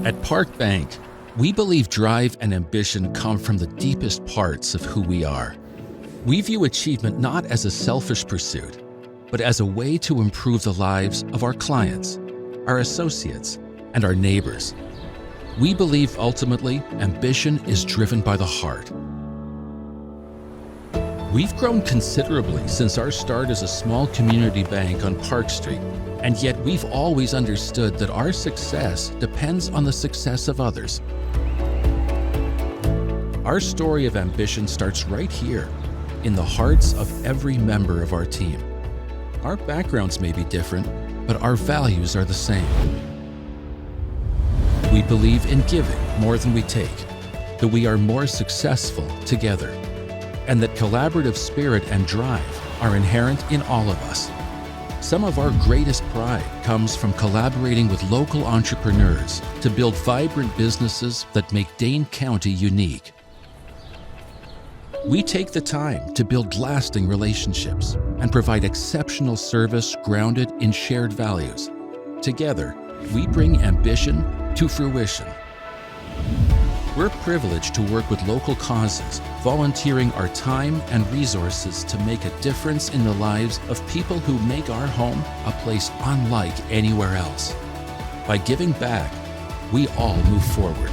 At Park Bank, we believe drive and ambition come from the deepest parts of who we are. We view achievement not as a selfish pursuit, but as a way to improve the lives of our clients, our associates, and our neighbors. We believe ultimately ambition is driven by the heart. We've grown considerably since our start as a small community bank on Park Street, and yet we've always understood that our success depends on the success of others. Our story of ambition starts right here, in the hearts of every member of our team. Our backgrounds may be different, but our values are the same. We believe in giving more than we take, that we are more successful together, and that collaborative spirit and drive are inherent in all of us. Some of our greatest pride comes from collaborating with local entrepreneurs to build vibrant businesses that make Dane County unique. We take the time to build lasting relationships and provide exceptional service grounded in shared values. Together, we bring ambition to fruition. We're privileged to work with local causes, volunteering our time and resources to make a difference in the lives of people who make our home a place unlike anywhere else. By giving back, we all move forward.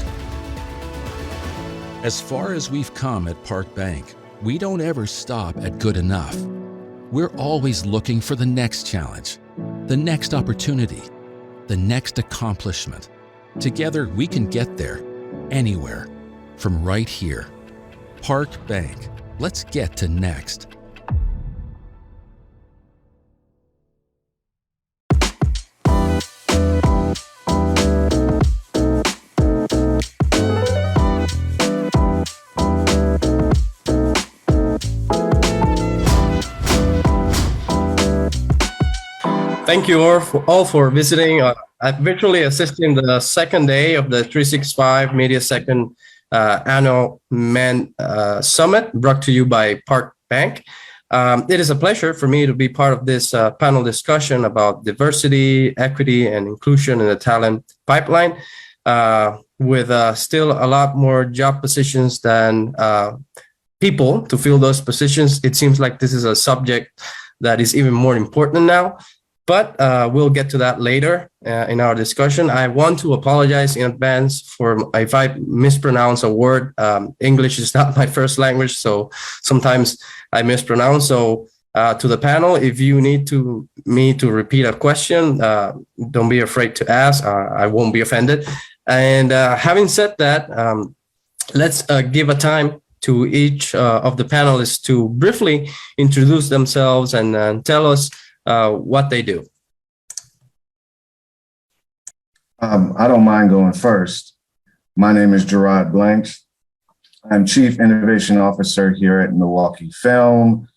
As far as we've come at Park Bank, we don't ever stop at good enough. We're always looking for the next challenge, the next opportunity, the next accomplishment. Together, we can get there, anywhere, from right here. Park Bank. Let's get to next. Thank you all for visiting. I'm virtually assisting the second day of the 365 Media Second Annual Man Summit brought to you by Park Bank. It is a pleasure for me to be part of this panel discussion about diversity, equity, and inclusion in the talent pipeline, with still a lot more job positions than people to fill those positions. It seems like this is a subject that is even more important now. But we'll get to that later in our discussion. I want to apologize in advance for if I mispronounce a word. English is not my first language, so sometimes I mispronounce. So to the panel, if you need me to repeat a question, don't be afraid to ask. I won't be offended. And having said that, let's give a time to each of the panelists to briefly introduce themselves and tell us what they do. I don't mind going first. My name is Gerard Blank. I'm Chief Innovation Officer here at Milwaukee Film,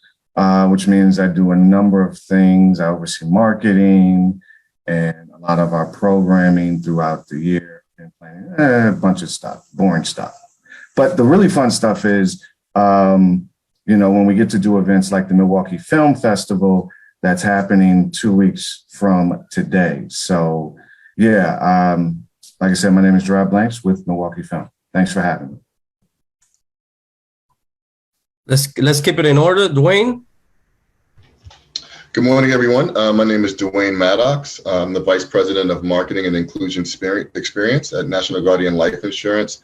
which means I do a number of things. I oversee marketing and a lot of our programming throughout the year and planning a bunch of stuff, boring stuff. But the really fun stuff is, when we get to do events like the Milwaukee Film Festival, that's happening 2 weeks from today. So yeah, like I said, my name is Gerard Blanks with Milwaukee Film. Thanks for having me. Let's keep it in order. Dwayne? Good morning, everyone. My name is Dwayne Maddox. I'm the Vice President of Marketing and Inclusion Experience at National Guardian Life Insurance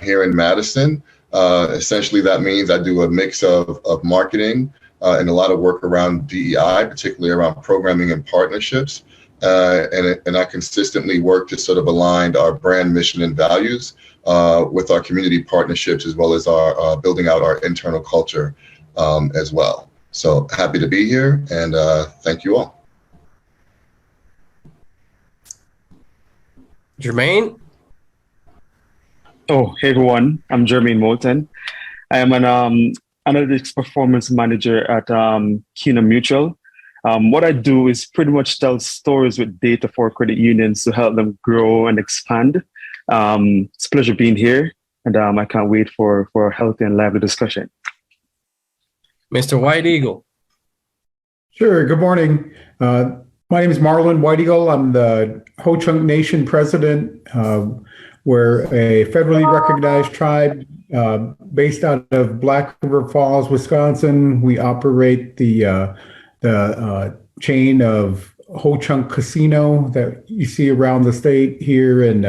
here in Madison. Essentially, that means I do a mix of marketing and a lot of work around DEI, particularly around programming and partnerships. And I consistently work to sort of align our brand mission and values with our community partnerships, as well as our building out our internal culture as well. So happy to be here, and thank you all. Jermaine? Oh, hey everyone, I'm Jermaine Moulton. I am an analytics performance manager at Kina Mutual. What I do is pretty much tell stories with data for credit unions to help them grow and expand. It's a pleasure being here, and I can't wait for a healthy and lively discussion. Mr. White Eagle. Sure. Good morning. My name is Marlon White Eagle. I'm the Ho Chunk Nation president. We're a federally recognized tribe based out of Black River Falls, Wisconsin. We operate the chain of Ho Chunk Casino that you see around the state here in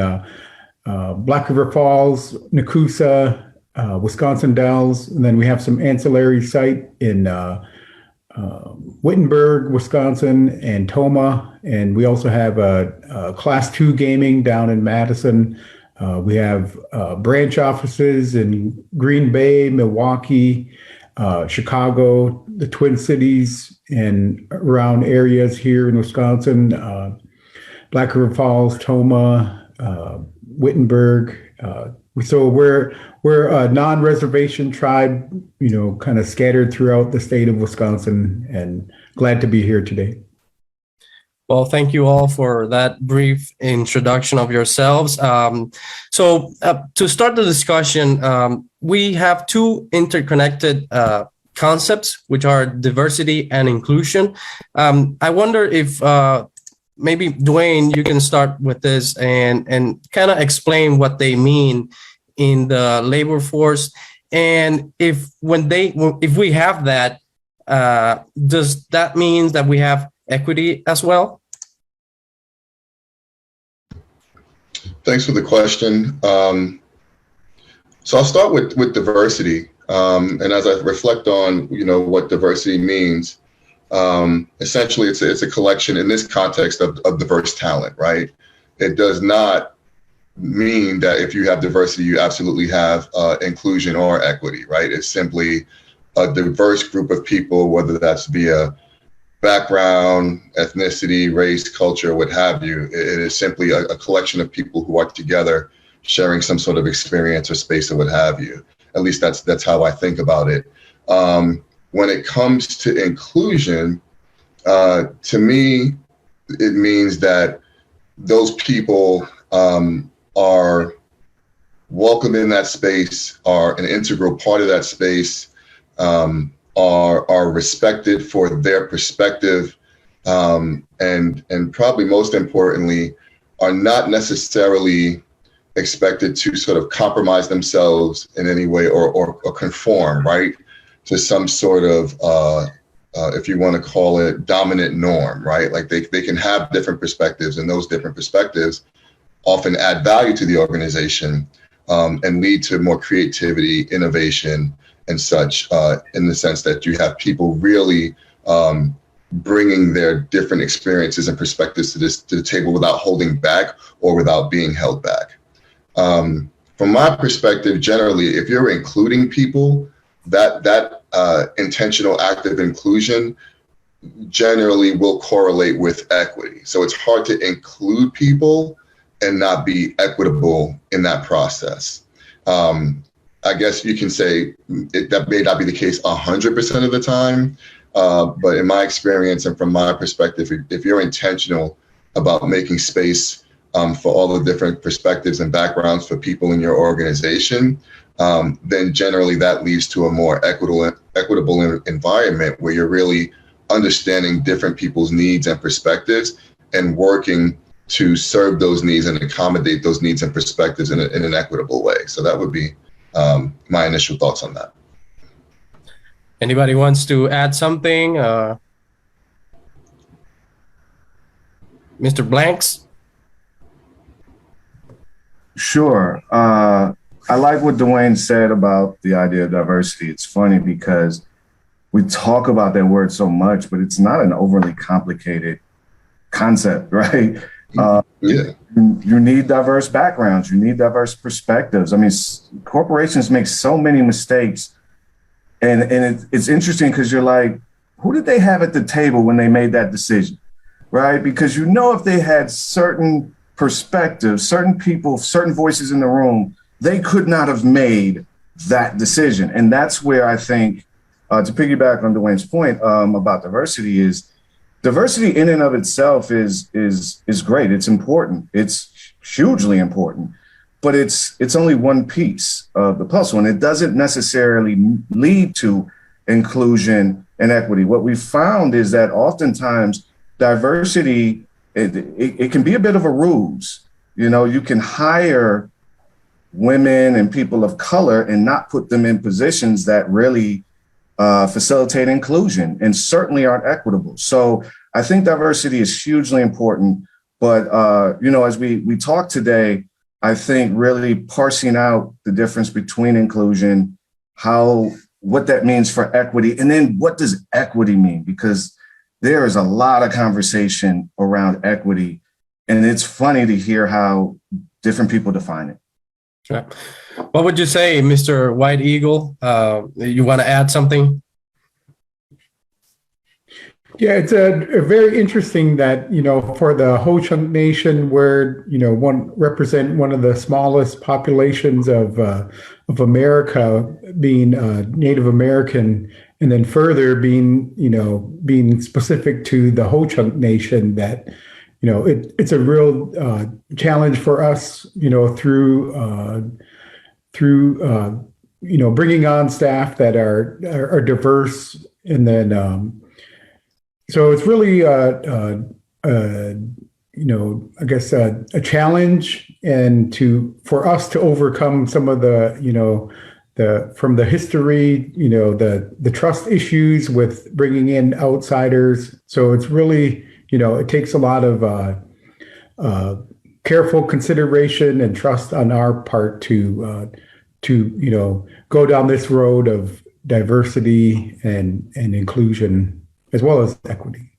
Black River Falls, Nakusa, Wisconsin Dells, and then we have some ancillary site in Wittenberg, Wisconsin, and Toma, and we also have a Class 2 gaming down in Madison. We have branch offices in Green Bay, Milwaukee, Chicago, the Twin Cities, and around areas here in Wisconsin, Black River Falls, Toma, Wittenberg. So we're a non-reservation tribe, kind of scattered throughout the state of Wisconsin, and glad to be here today. Well, thank you all for that brief introduction of yourselves. So to start the discussion, we have two interconnected concepts, which are diversity and inclusion. I wonder if maybe Dwayne, you can start with this and kind of explain what they mean in the labor force, and if we have that, does that mean that we have equity as well? Thanks for the question. So I'll start with diversity, and as I reflect on what diversity means, essentially it's a collection in this context of diverse talent, right? It does not mean that if you have diversity, you absolutely have inclusion or equity, right? It's simply a diverse group of people, whether that's via background, ethnicity, race, culture, what have you. It is simply a collection of people who are together sharing some sort of experience or space or what have you. At least that's how I think about it. When it comes to inclusion, to me, it means that those people are welcome in that space, are an integral part of that space, are respected for their perspective, and probably most importantly, are not necessarily expected to sort of compromise themselves in any way or conform, right, to some sort of, if you want to call it, dominant norm, right? Like they can have different perspectives, and those different perspectives often add value to the organization and lead to more creativity, innovation, and such, in the sense that you have people really bringing their different experiences and perspectives to the table without holding back or without being held back. From my perspective, generally, if you're including people, that intentional active inclusion generally will correlate with equity. So it's hard to include people and not be equitable in that process. I guess you can say that may not be the case 100% of the time, but in my experience and from my perspective, if you're intentional about making space for all the different perspectives and backgrounds for people in your organization, then generally that leads to a more equitable environment where you're really understanding different people's needs and perspectives and working to serve those needs and accommodate those needs and perspectives in an equitable way. So that would be my initial thoughts on that. Anybody wants to add something? Mr. Blanks? Sure. I like what Dwayne said about the idea of diversity. It's funny because we talk about that word so much, but it's not an overly complicated concept, right? You need diverse backgrounds. You need diverse perspectives. I mean, corporations make so many mistakes. And it's interesting because you're like, who did they have at the table when they made that decision, right? Because if they had certain perspectives, certain people, certain voices in the room, they could not have made that decision. And that's where I think, to piggyback on Dwayne's point about diversity, is diversity in and of itself is great. It's important. It's hugely important, but it's only one piece of the puzzle, and it doesn't necessarily lead to inclusion and equity. What we found is that oftentimes diversity, it can be a bit of a ruse. You know, you can hire women and people of color and not put them in positions that really facilitate inclusion and certainly aren't equitable. So I think diversity is hugely important. But, you know, as we talk today, I think really parsing out the difference between inclusion, what that means for equity, and then what does equity mean? Because there is a lot of conversation around equity, and it's funny to hear how different people define it. Yeah. What would you say, Mr. White Eagle? You want to add something? Yeah, it's a very interesting that, you know, for the Ho-Chunk Nation, where, you know, represent one of the smallest populations of America, being Native American, and then further being specific to the Ho-Chunk Nation, that, you know, it's a real challenge for us, you know, through you know, bringing on staff that are diverse, and then so it's really you know, I guess a challenge, and for us to overcome some of the, you know, from the history, you know, the trust issues with bringing in outsiders. So it's really, you know, it takes a lot of careful consideration and trust on our part to you know, go down this road of diversity and inclusion, as well as equity.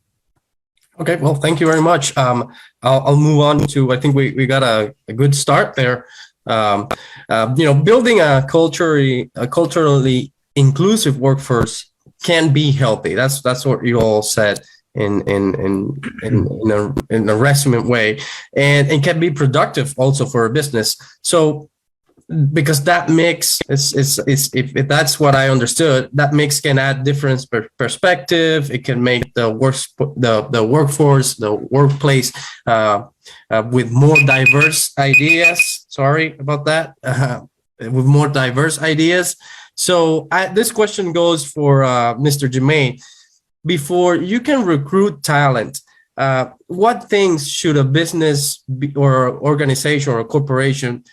Okay, well, thank you very much. I'll move on to, I think we got a good start there. You know, building a culturally inclusive workforce can be healthy. That's what you all said in a resume way, and can be productive also for a business. So, because that mix is if that's what I understood, that mix can add different perspective. It can make the workforce, the workplace with more diverse ideas. Sorry about that. With more diverse ideas. So this question goes for Mr. Jermaine. Before you can recruit talent, what things should a business or organization or a corporation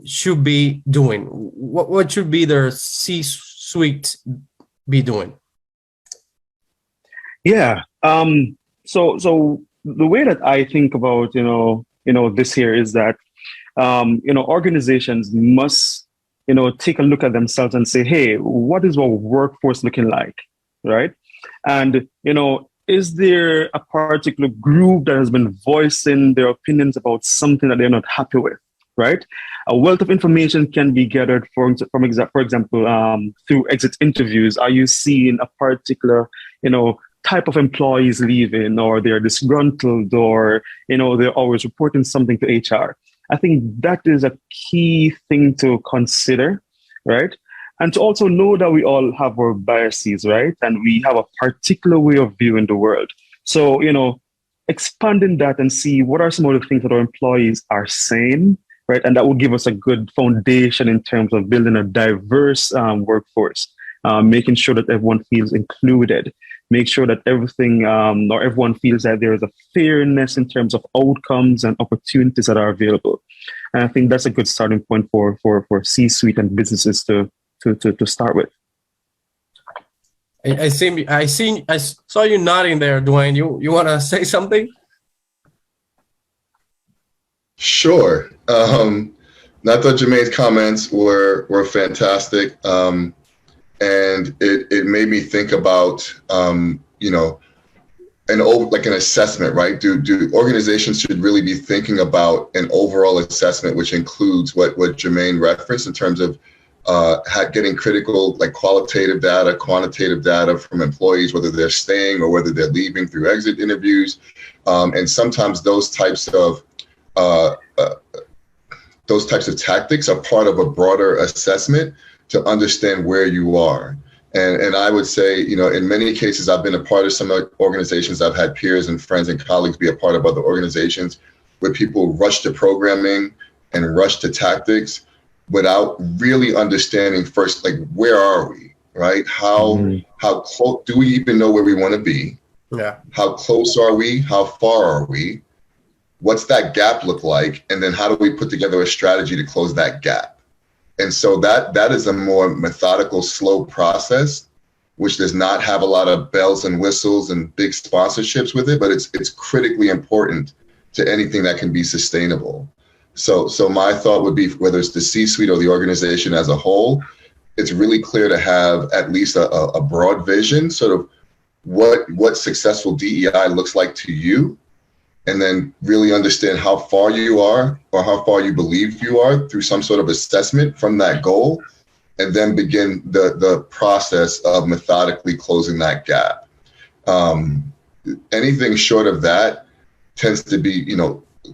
should be doing? What should be their C-suite be doing? Yeah. So the way that I think about, you know, this here is that, you know, organizations must, you know, take a look at themselves and say, hey, what is our workforce looking like, right? And, you know, is there a particular group that has been voicing their opinions about something that they're not happy with? Right, a wealth of information can be gathered for example, through exit interviews. Are you seeing a particular, you know, type of employees leaving, or they're disgruntled, or, you know, they're always reporting something to HR? I think that is a key thing to consider, right? And to also know that we all have our biases, right? And we have a particular way of viewing the world. So, you know, expanding that and see what are some of the things that our employees are saying, right? And that will give us a good foundation in terms of building a diverse workforce, making sure that everyone feels included, make sure that everything or everyone feels that there is a fairness in terms of outcomes and opportunities that are available. And I think that's a good starting point for C-suite and businesses to start with. I saw you nodding there, Dwayne. You want to say something? Sure. I thought Jermaine's comments were fantastic, and it made me think about you know, an assessment, right? Do organizations should really be thinking about an overall assessment, which includes what Jermaine referenced in terms of getting critical, like qualitative data, quantitative data from employees, whether they're staying or whether they're leaving through exit interviews, and sometimes those types of tactics are part of a broader assessment to understand where you are. And I would say, you know, in many cases, I've been a part of some organizations. I've had peers and friends and colleagues be a part of other organizations where people rush to programming and rush to tactics without really understanding first, like, where are we, right? How close do we even know where we want to be? Yeah. How close are we? How far are we? What's that gap look like? And then how do we put together a strategy to close that gap? And so that is a more methodical, slow process, which does not have a lot of bells and whistles and big sponsorships with it, but it's critically important to anything that can be sustainable. So my thought would be, whether it's the C-suite or the organization as a whole, it's really clear to have at least a broad vision, sort of what successful DEI looks like to you, and then really understand how far you are or how far you believe you are through some sort of assessment from that goal, and then begin the process of methodically closing that gap. Anything short of that tends to be,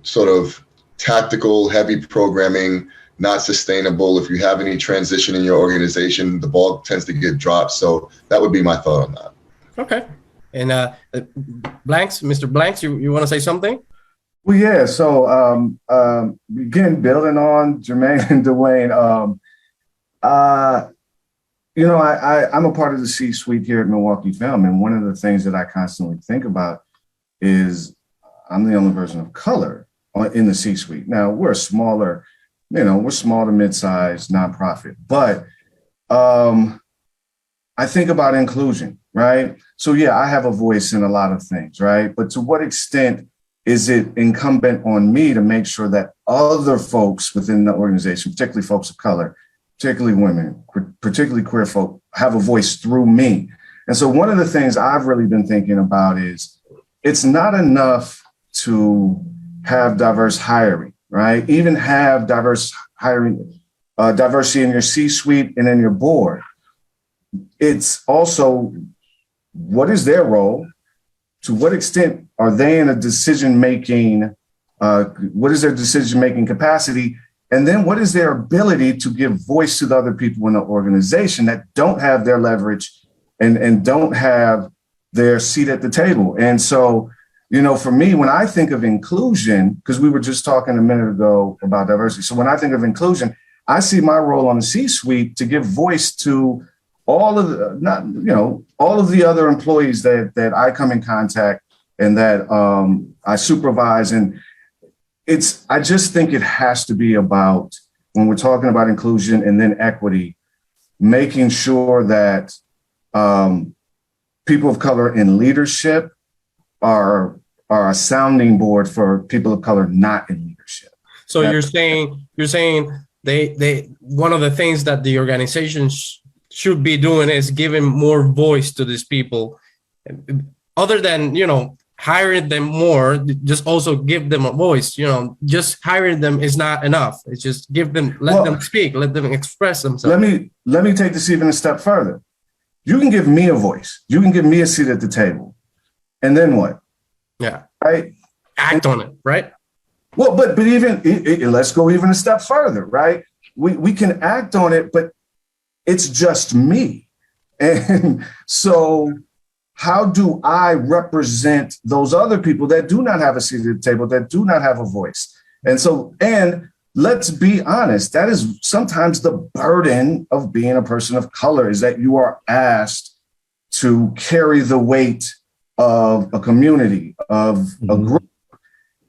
sort of tactical, heavy programming, not sustainable. If you have any transition in your organization, the ball tends to get dropped. So that would be my thought on that. Okay. And Mr. Blanks, you want to say something? Well, yeah. So again, building on Jermaine and Dwayne, I'm a part of the C-suite here at Milwaukee Film, and one of the things that I constantly think about is I'm the only person of color in the C-suite. Now, we're small to mid-sized nonprofit, but I think about inclusion, right? So yeah, I have a voice in a lot of things, right? But to what extent is it incumbent on me to make sure that other folks within the organization, particularly folks of color, particularly women, particularly queer folk, have a voice through me? And so one of the things I've really been thinking about is it's not enough to have diverse hiring, right? Even have diverse hiring, diversity in your C-suite and in your board. It's also, what is their role? To what extent are they in a decision-making, what is their decision-making capacity? And then what is their ability to give voice to the other people in the organization that don't have their leverage and don't have their seat at the table? And so, for me, when I think of inclusion, because we were just talking a minute ago about diversity. So when I think of inclusion, I see my role on the C-suite to give voice to all of the other employees that I come in contact and that I supervise. And I just think it has to be about, when we're talking about inclusion and then equity, making sure that people of color in leadership are a sounding board for people of color not in leadership. So you're saying they one of the things that the organizations should be doing is giving more voice to these people, other than hiring them more. Just also give them a voice. Just hiring them is not enough. It's just let them speak, let them express themselves. Let me take this even a step further. You can give me a voice. You can give me a seat at the table. And then what? Yeah. Right. Act on it. Right. Well, but even let's go even a step further. Right. We can act on it, but it's just me. And so how do I represent those other people that do not have a seat at the table, that do not have a voice? And let's be honest, that is sometimes the burden of being a person of color, is that you are asked to carry the weight of a community, of a group.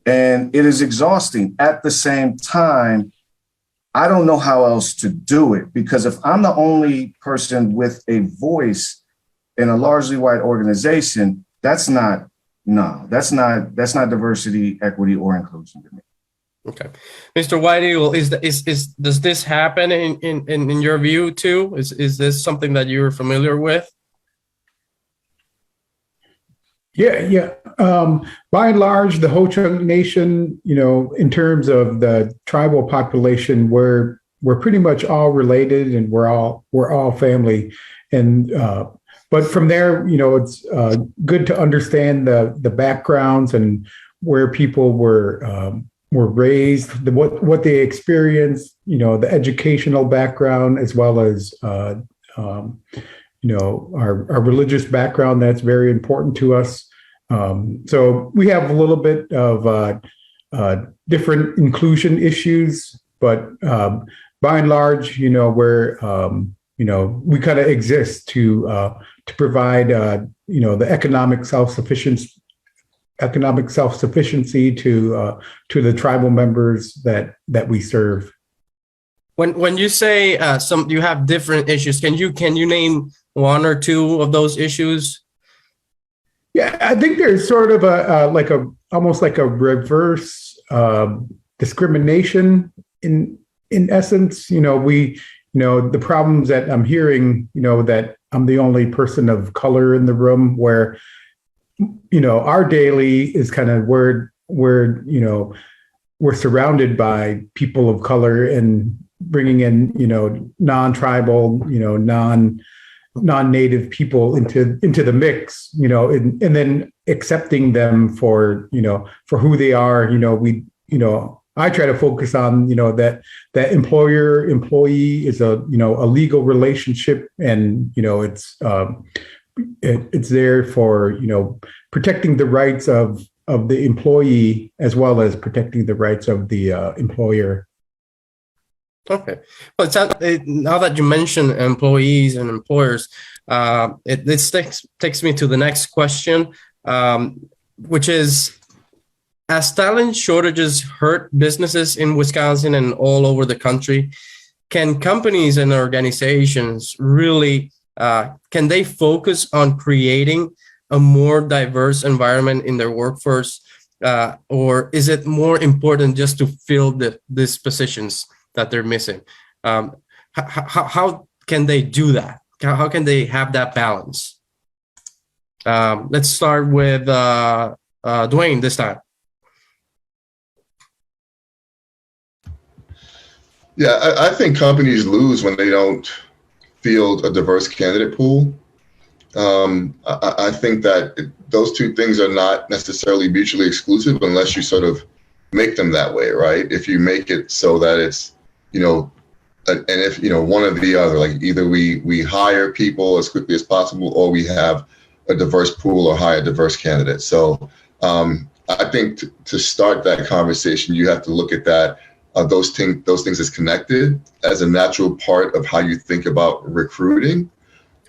And it is exhausting. At the same time, I don't know how else to do it, because if I'm the only person with a voice in a largely white organization, that's not diversity, equity, or inclusion to me. Okay, Mr. White Eagle, does this happen in your view too? Is this something that you're familiar with? Yeah. By and large, the Ho-Chunk Nation, in terms of the tribal population, we're pretty much all related, and we're all family. And but from there, it's good to understand the backgrounds and where people were raised, what they experienced, the educational background, as well as our religious background. That's very important to us. So we have a little bit of different inclusion issues, but by and large, we're we kind of exist to provide, the economic self-sufficiency to the tribal members that we serve. When you say you have different issues, can you name one or two of those issues? Yeah, I think there's sort of almost like a reverse discrimination in essence. The problems that I'm hearing, that I'm the only person of color in the room, where our daily is kind of where we're surrounded by people of color, and bringing in non-tribal, non-native people into the mix, and then accepting them for who they are. I try to focus on that employer-employee is a legal relationship, and it's there for protecting the rights of the employee as well as protecting the rights of the employer. Okay. Well, now that you mention employees and employers, this takes me to the next question, which is, as talent shortages hurt businesses in Wisconsin and all over the country, can companies and organizations really, can they focus on creating a more diverse environment in their workforce, or is it more important just to fill these positions that they're missing? How can they do that? How can they have that balance? Let's start with Dwayne this time. Yeah, I think companies lose when they don't field a diverse candidate pool. I think that those two things are not necessarily mutually exclusive unless you sort of make them that way, right? If you make it so that it's, and if, one or the other, like either we hire people as quickly as possible, or we have a diverse pool or hire diverse candidates. So I think to start that conversation, you have to look at that, those things as connected, as a natural part of how you think about recruiting.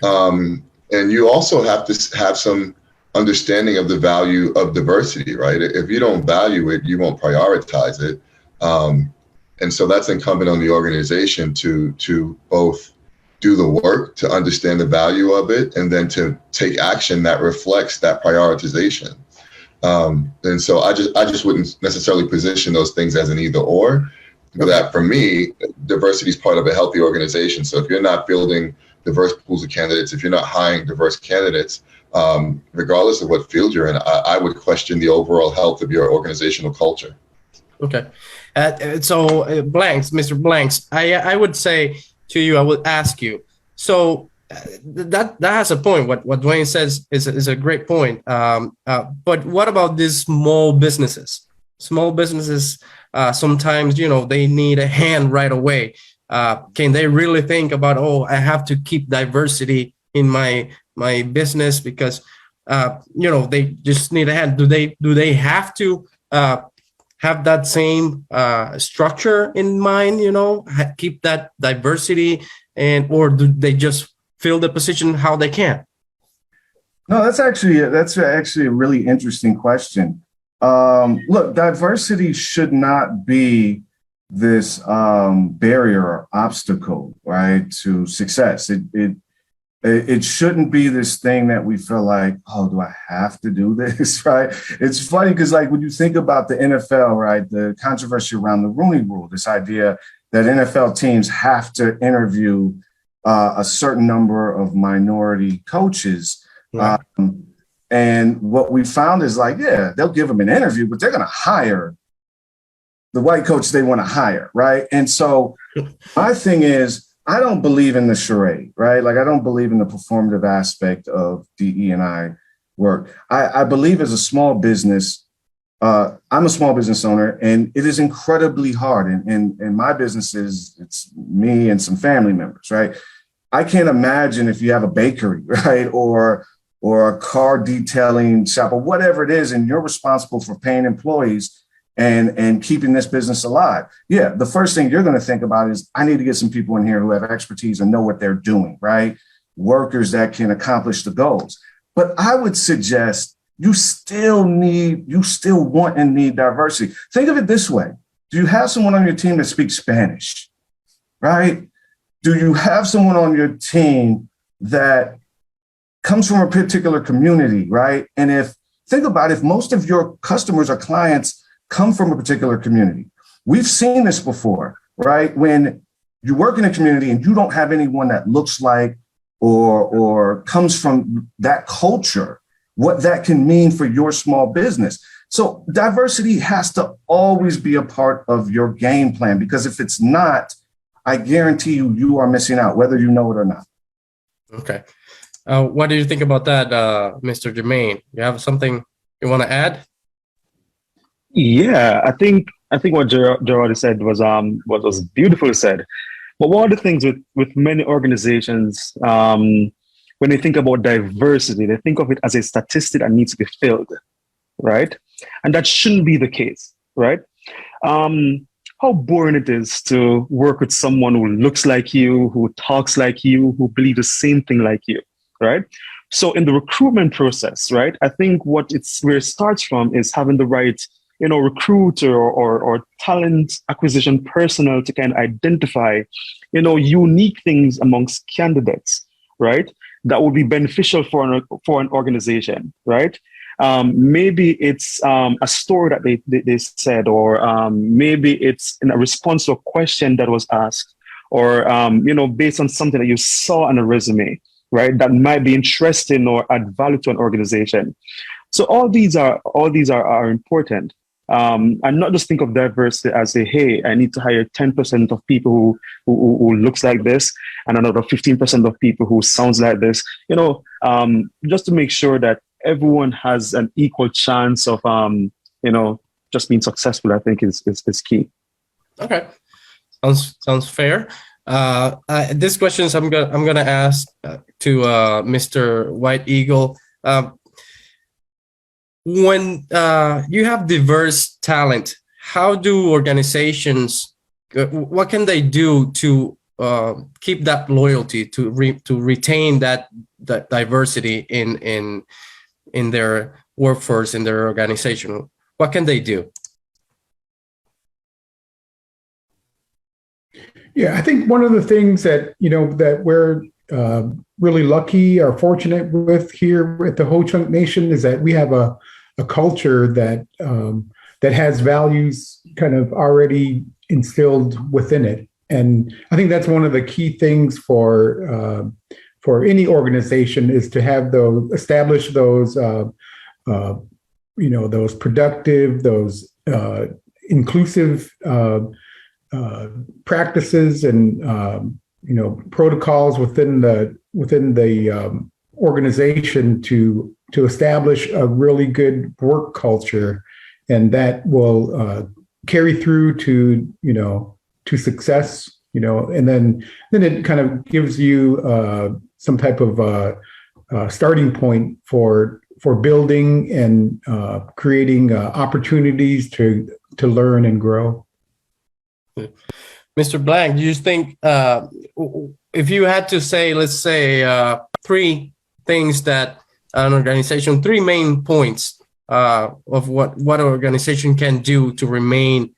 And you also have to have some understanding of the value of diversity, right? If you don't value it, you won't prioritize it. And so that's incumbent on the organization to both do the work to understand the value of it, and then to take action that reflects that prioritization. And so I just wouldn't necessarily position those things as an either or. But that, for me, diversity is part of a healthy organization. So if you're not building diverse pools of candidates, if you're not hiring diverse candidates, regardless of what field you're in, I would question the overall health of your organizational culture. Okay. So Blanks, Mr. Blanks, I would say to you, I would ask you, so that has a point. What Dwayne says is a great point. But what about these small businesses? Small businesses, sometimes, they need a hand right away. Can they really think about, I have to keep diversity in my business because, they just need a hand? Do they have to have that same structure in mind, keep that diversity, or do they just fill the position how they can? No, that's actually a really interesting question. Look, diversity should not be this barrier or obstacle, right, to success. It shouldn't be this thing that we feel like, do I have to do this, right? It's funny because, like, when you think about the NFL, right, the controversy around the Rooney Rule, this idea that NFL teams have to interview a certain number of minority coaches. Right. And what we found is they'll give them an interview, but they're going to hire the white coach they want to hire, right? And so my thing is, I don't believe in the charade, right? Like, I don't believe in the performative aspect of DE&I work. I believe as a small business, I'm a small business owner, and it is incredibly hard. And my business it's me and some family members, right? I can't imagine if you have a bakery, right? Or a car detailing shop or whatever it is, and you're responsible for paying employees, and keeping this business alive. Yeah, the first thing you're going to think about is I need to get some people in here who have expertise and know what they're doing, right? Workers that can accomplish the goals. But I would suggest you still want and need diversity. Think of it this way. Do you have someone on your team that speaks Spanish, right? Do you have someone on your team that comes from a particular community, right? And think about if most of your customers or clients come from a particular community. We've seen this before, right? When you work in a community and you don't have anyone that looks like or comes from that culture, what that can mean for your small business. So diversity has to always be a part of your game plan, because if it's not, I guarantee you are missing out, whether you know it or not. Okay. What do you think about that, Mr. Jermaine? You have something you want to add? Yeah, I think what Gerard said was beautifully said. But one of the things with many organizations, when they think about diversity, they think of it as a statistic that needs to be filled, right? And that shouldn't be the case, right? How boring it is to work with someone who looks like you, who talks like you, who believes the same thing like you, right? So in the recruitment process, right, I think where it starts from is having the right, recruiter or talent acquisition personnel to kind of identify, unique things amongst candidates, right, that would be beneficial for an organization, right? Maybe it's a story that they said, or maybe it's in a response to a question that was asked, or based on something that you saw on a resume, right, that might be interesting or add value to an organization. So all these are important. And not just think of diversity as hey, I need to hire 10% of people who looks like this, and another 15% of people who sounds like this. Just to make sure that everyone has an equal chance of just being successful, I think is key. Okay, sounds fair. This questions I'm gonna ask to Mr. White Eagle. When you have diverse talent, how do organizations? What can they do to keep that loyalty, to retain that diversity in their workforce, in their organization? What can they do? Yeah, I think one of the things that that we're really lucky or fortunate with here at the Ho Chunk Nation is that we have a culture that has values kind of already instilled within it, and I think that's one of the key things for any organization is to have establish those those productive, those inclusive practices and protocols within the organization to establish a really good work culture, and that will carry through to success. And then it kind of gives you some type of starting point for building and creating opportunities to learn and grow. Mr. Blank, do you think if you had to say, let's say, three things that an organization, three main points of what an organization can do to retain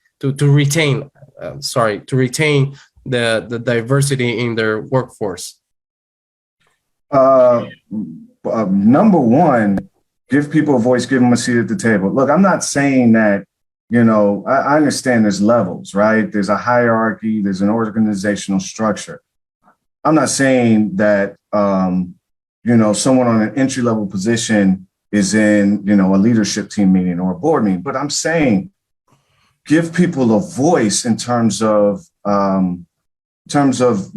the diversity in their workforce? Number one, give people a voice, give them a seat at the table. Look, I'm not saying that, I understand there's levels, right? There's a hierarchy, there's an organizational structure. I'm not saying that, someone on an entry-level position is in, a leadership team meeting or a board meeting, but I'm saying give people a voice in terms of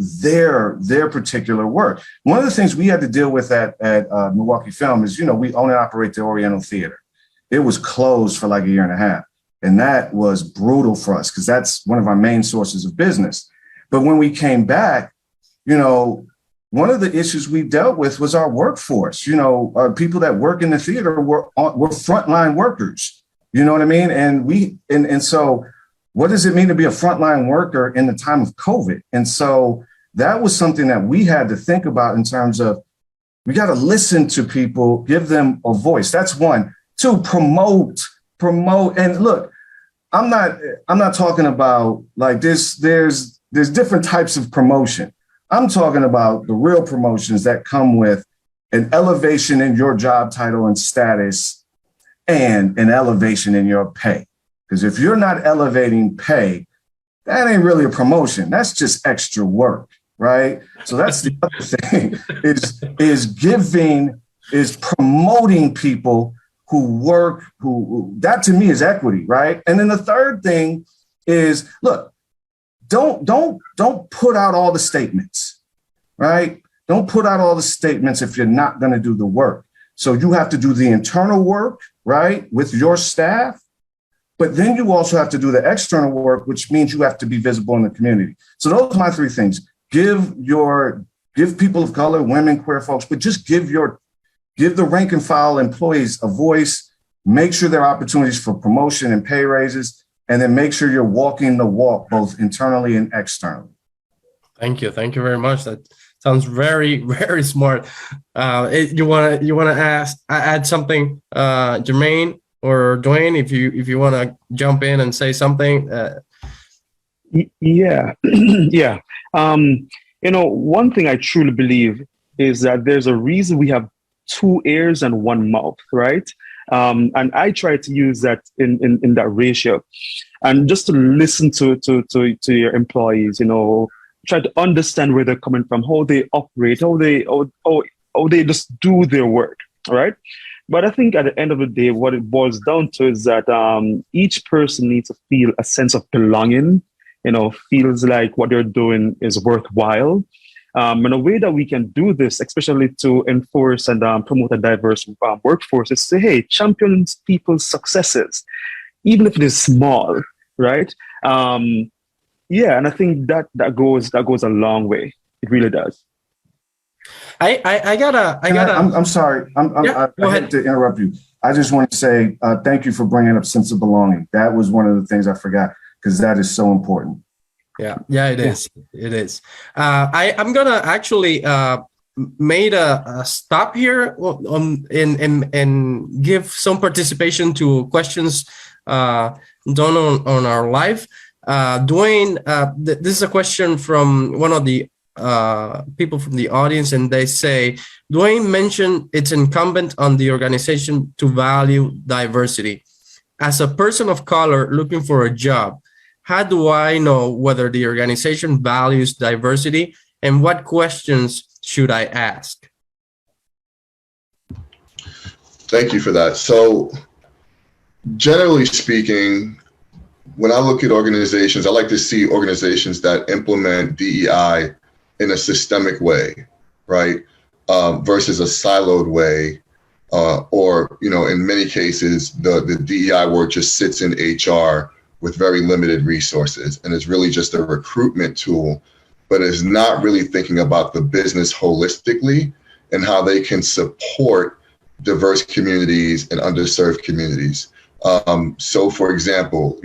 their particular work. One of the things we had to deal with at Milwaukee Film is, we own and operate the Oriental Theater. It was closed for like a year and a half. And that was brutal for us because that's one of our main sources of business. But when we came back, one of the issues we dealt with was our workforce. People that work in the theater were frontline workers. You know what I mean? And so what does it mean to be a frontline worker in the time of COVID? And so that was something that we had to think about in terms of, we got to listen to people, give them a voice. That's one. Two, promote. And look, I'm not talking about like this. There's different types of promotion. I'm talking about the real promotions that come with an elevation in your job title and status and an elevation in your pay. Because if you're not elevating pay, that ain't really a promotion. That's just extra work, right? So that's the other thing is promoting people who work, who that to me is equity, right? And then the third thing is, look, don't put out all the statements, right? Don't put out all the statements if you're not going to do the work. So you have to do the internal work, right, with your staff. But then you also have to do the external work, which means you have to be visible in the community. So those are my three things. Give people of color, women, queer folks, but just give the rank and file employees a voice, make sure there are opportunities for promotion and pay raises, and then make sure you're walking the walk both internally and externally. Thank you very much. That sounds very, very smart. You wanna add something, Jermaine or Dwayne, if you want to jump in and say something? Yeah. One thing I truly believe is that there's a reason we have 2 ears and 1 mouth, right? And I try to use that in that ratio, and just to listen to your employees, try to understand where they're coming from, how they operate, how they just do their work, right? But I think at the end of the day, what it boils down to is that each person needs to feel a sense of belonging, feels like what they're doing is worthwhile. And a way that we can do this, especially to enforce and promote a diverse workforce, is to, hey, champion people's successes, even if it is small, right? And I think that goes a long way. It really does. I'm sorry. I hate to interrupt you. I just want to say thank you for bringing up sense of belonging. That was one of the things I forgot, because that is so important. Yeah, it is. It is. I'm gonna actually made a stop here and give some participation to questions done on our live. Dwayne, this is a question from one of the people from the audience, and they say, Dwayne mentioned it's incumbent on the organization to value diversity. As a person of color looking for a job, how do I know whether the organization values diversity, and what questions should I ask? Thank you for that. So generally speaking, when I look at organizations, I like to see organizations that implement DEI in a systemic way, right? Versus a siloed way, or, in many cases, the DEI work just sits in HR with very limited resources, and it's really just a recruitment tool, but is not really thinking about the business holistically and how they can support diverse communities and underserved communities. So for example,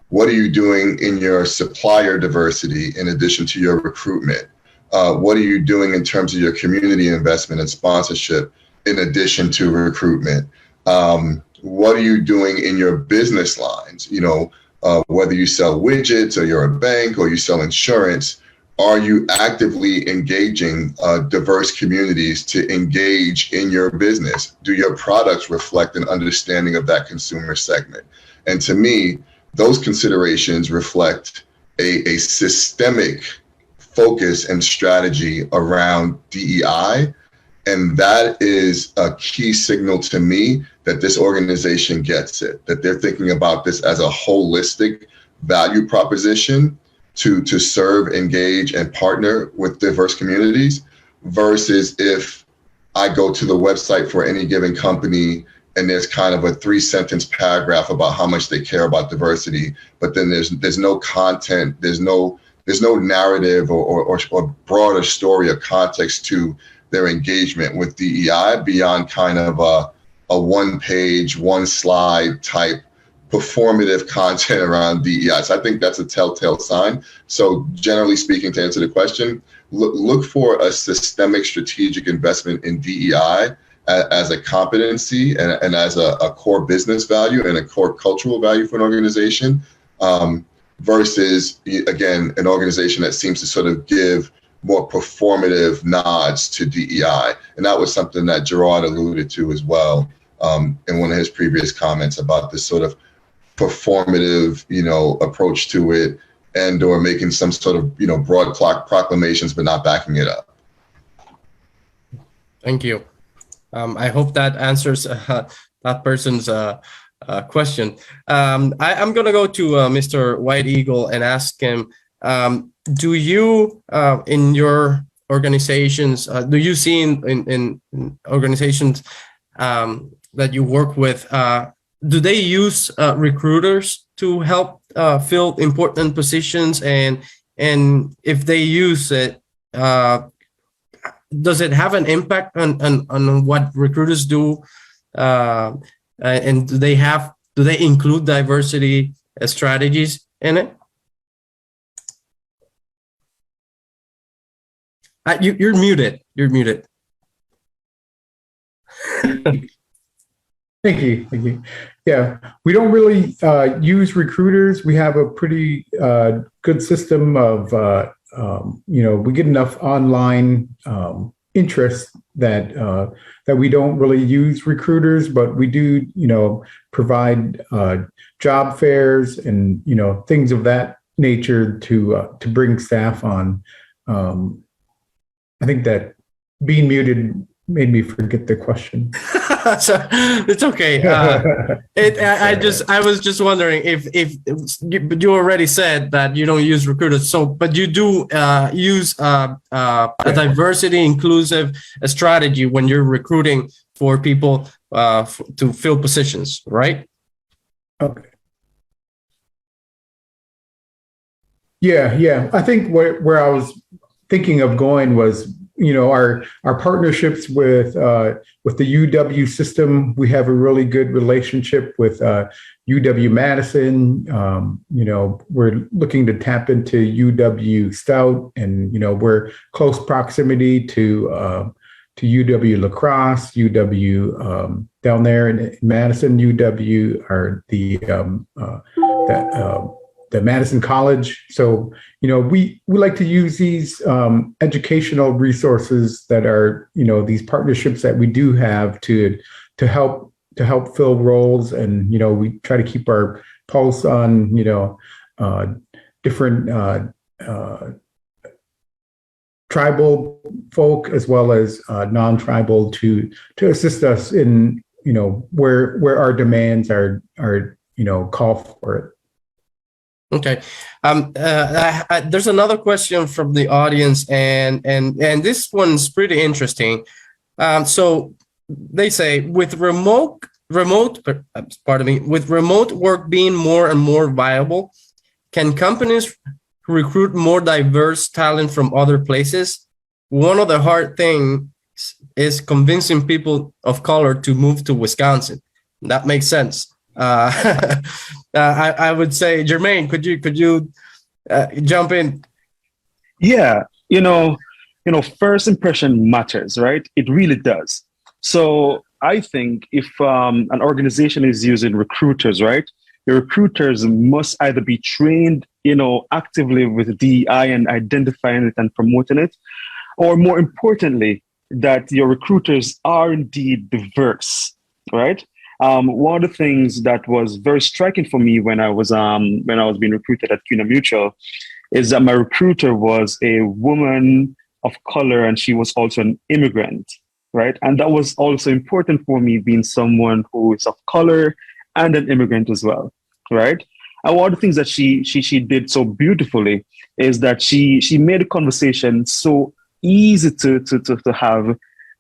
what are you doing in your supplier diversity in addition to your recruitment? What are you doing in terms of your community investment and sponsorship in addition to recruitment? What are you doing in your business lines? Whether you sell widgets or you're a bank or you sell insurance, are you actively engaging diverse communities to engage in your business? Do your products reflect an understanding of that consumer segment? And to me, those considerations reflect a systemic focus and strategy around DEI. And that is a key signal to me that this organization gets it, that they're thinking about this as a holistic value proposition to serve, engage, and partner with diverse communities, versus if I go to the website for any given company and there's kind of a 3-sentence paragraph about how much they care about diversity, but then there's no content, there's no narrative or broader story or context to their engagement with DEI beyond kind of a 1-page, 1-slide type performative content around DEI. So I think that's a telltale sign. So generally speaking, to answer the question, look for a systemic strategic investment in DEI as a competency and as a core business value and a core cultural value for an organization, versus, again, an organization that seems to sort of give more performative nods to DEI. And that was something that Gerard alluded to as well in one of his previous comments about this sort of performative, approach to it, and or making some sort of, broad proclamations, but not backing it up. Thank you. I hope that answers that person's question. I'm going to go to Mr. White Eagle and ask him, do you, in your organizations, do you see in organizations that you work with, do they use recruiters to help fill important positions? And if they use it, does it have an impact on what recruiters do? And do they include diversity strategies in it? You're muted. You're muted. Thank you. Yeah, we don't really use recruiters. We have a pretty good system of, we get enough online interest that we don't really use recruiters, but we do, provide job fairs and, things of that nature to bring staff on. I think that being muted made me forget the question. So it's okay. I was just wondering if you already said that you don't use recruiters. So, but you do use a diversity inclusive strategy when you're recruiting for people to fill positions, right? Okay. Yeah. I think where I was thinking of going was, our partnerships with the UW system. We have a really good relationship with UW-Madison. We're looking to tap into UW Stout, and we're close proximity to UW-La Crosse, UW down there in Madison. UW are the Madison College. So, we like to use these educational resources that are, these partnerships that we do have to help fill roles. And, we try to keep our pulse on, different tribal folk as well as non-tribal to assist us in, where our demands are, call for it. Okay. There's another question from the audience, and this one's pretty interesting. So they say, with remote work being more and more viable, can companies recruit more diverse talent from other places? One of the hard things is convincing people of color to move to Wisconsin. That makes sense. I would say, Jermaine, could you jump in? Yeah, first impression matters, right? It really does. So I think if an organization is using recruiters, right, the recruiters must either be trained, actively with DEI and identifying it and promoting it, or more importantly, that your recruiters are indeed diverse, right? One of the things that was very striking for me when I was being recruited at CUNA Mutual is that my recruiter was a woman of color, and she was also an immigrant, right? And that was also important for me, being someone who is of color and an immigrant as well, right? And one of the things that she did so beautifully is that she made the conversation so easy to have,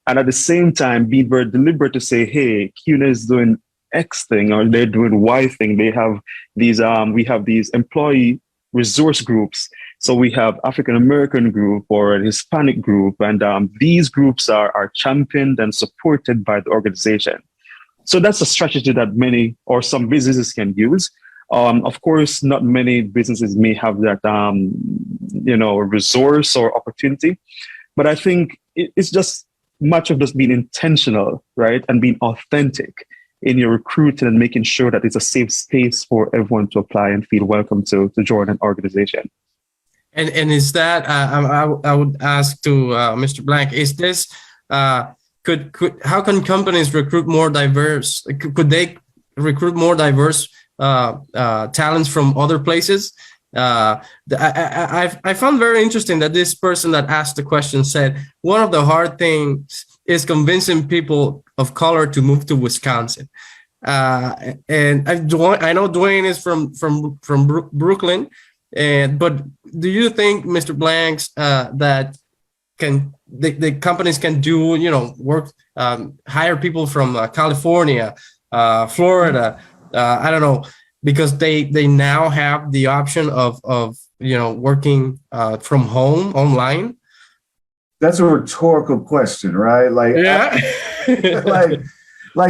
and at the same time being very deliberate to say, hey, CUNA is doing X thing, or they're doing Y thing. They have these we have these employee resource groups. So we have African American group or a Hispanic group, and these groups are championed and supported by the organization. So that's a strategy that many or some businesses can use. Of course, not many businesses may have that, resource or opportunity, but I think it's just much of just being intentional, right? And being authentic in your recruiting and making sure that it's a safe space for everyone to apply and feel welcome to join an organization. And is that I would ask to Mr. Blank, is this could how can companies recruit more diverse? Could they recruit more diverse talents from other places? I found very interesting that this person that asked the question said one of the hard things is convincing people of color to move to Wisconsin. And I know Dwayne is from Brooklyn, but do you think, Mr. Blanks, that the companies can do work, hire people from California, Florida, I don't know, because they now have the option of working from home online? That's a rhetorical question, right? Like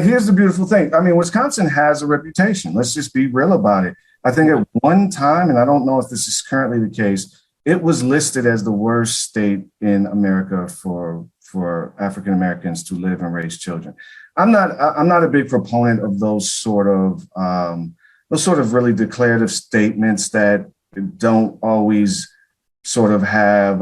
here's the beautiful thing. I mean, Wisconsin has a reputation. Let's just be real about it. I think at one time, and I don't know if this is currently the case, it was listed as the worst state in America for African Americans to live and raise children. I'm not a big proponent of those sort of really declarative statements that don't always sort of have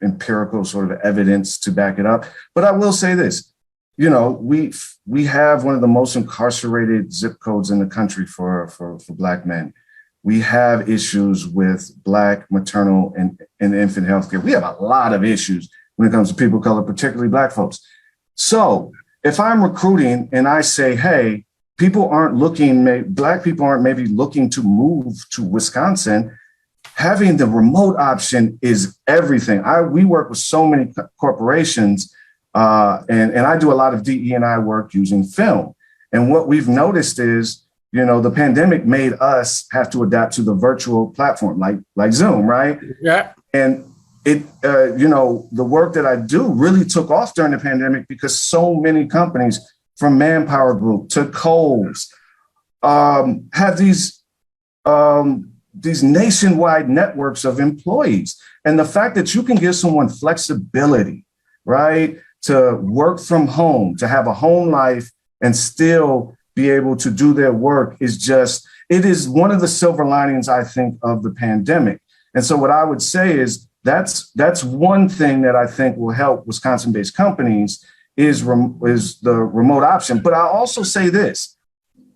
empirical sort of evidence to back it up. But I will say this, we have one of the most incarcerated zip codes in the country for Black men. We have issues with Black maternal and infant health care. We have a lot of issues when it comes to people of color, particularly Black folks. So if I'm recruiting and I say, hey, Black people aren't maybe looking to move to Wisconsin, having the remote option is everything. We work with so many corporations, and I do a lot of DE&I work using film. And what we've noticed is, the pandemic made us have to adapt to the virtual platform like Zoom, right? Yeah. And the work that I do really took off during the pandemic because so many companies, from Manpower Group to Kohl's, have these nationwide networks of employees. And the fact that you can give someone flexibility, right, to work from home, to have a home life and still be able to do their work it is one of the silver linings, I think, of the pandemic. And so what I would say is that's one thing that I think will help Wisconsin-based companies is the remote option. But I'll also say this,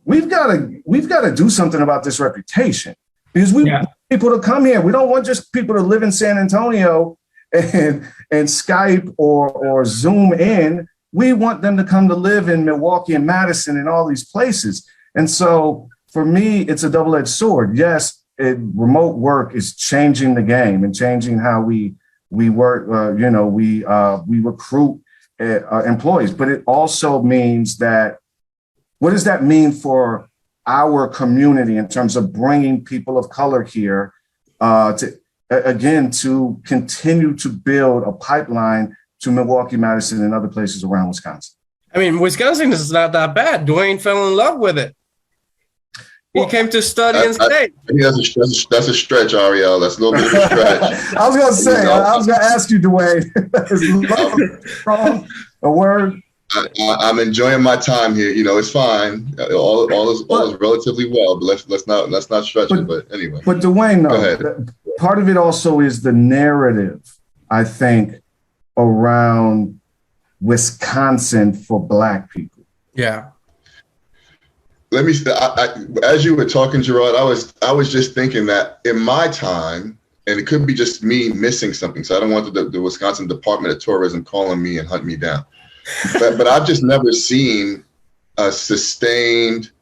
we've got to do something about this reputation, because we want people to come here. We don't want just people to live in San Antonio and Skype or Zoom in. We want them to come to live in Milwaukee and Madison and all these places. And so for me, it's a double-edged sword. Yes, remote work is changing the game and changing how we work. We recruit employees, but it also means that, what does that mean for our community in terms of bringing people of color here to continue to build a pipeline to Milwaukee, Madison, and other places around Wisconsin? I mean, Wisconsin is not that bad. Dwayne fell in love with it. He came to study and stay. That's a stretch, Ariel. That's a little bit of a stretch. I was going to say, I was going to ask you, Dwayne, is love a word? I'm enjoying my time here. It's fine. All is relatively well, but let's not stretch it. But anyway. But Dwayne, part of it also is the narrative, I think, around Wisconsin for Black people. Yeah. Let me. As you were talking, Gerard, I was just thinking that in my time, and it could be just me missing something. So I don't want the Wisconsin Department of Tourism calling me and hunt me down. But I've just never seen a sustained,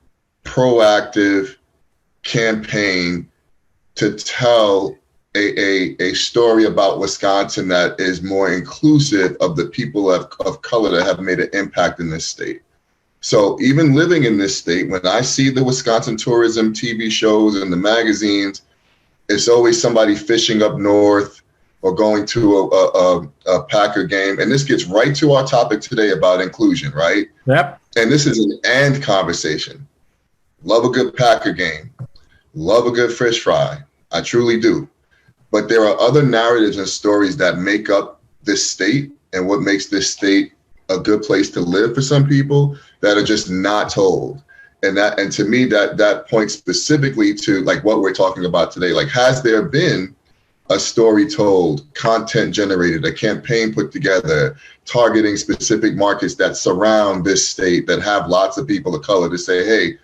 proactive campaign to tell a story about Wisconsin that is more inclusive of the people of color that have made an impact in this state. So even living in this state, when I see the Wisconsin tourism TV shows and the magazines, it's always somebody fishing up north or going to a Packer game. And this gets right to our topic today about inclusion, right? Yep. And this is an and conversation. Love a good Packer game. Love a good fish fry. I truly do. But there are other narratives and stories that make up this state and what makes this state a good place to live for some people that are just not told. And to me, that points specifically to like what we're talking about today. Like, has there been a story told, content generated, a campaign put together, targeting specific markets that surround this state that have lots of people of color to say, hey,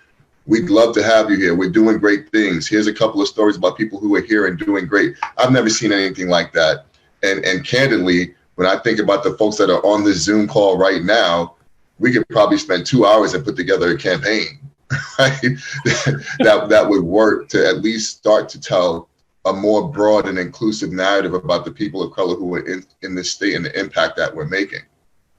we'd love to have you here. We're doing great things. Here's a couple of stories about people who are here and doing great. I've never seen anything like that. And candidly, when I think about the folks that are on this Zoom call right now, we could probably spend 2 hours and put together a campaign, right? that would work to at least start to tell a more broad and inclusive narrative about the people of color who are in this state and the impact that we're making.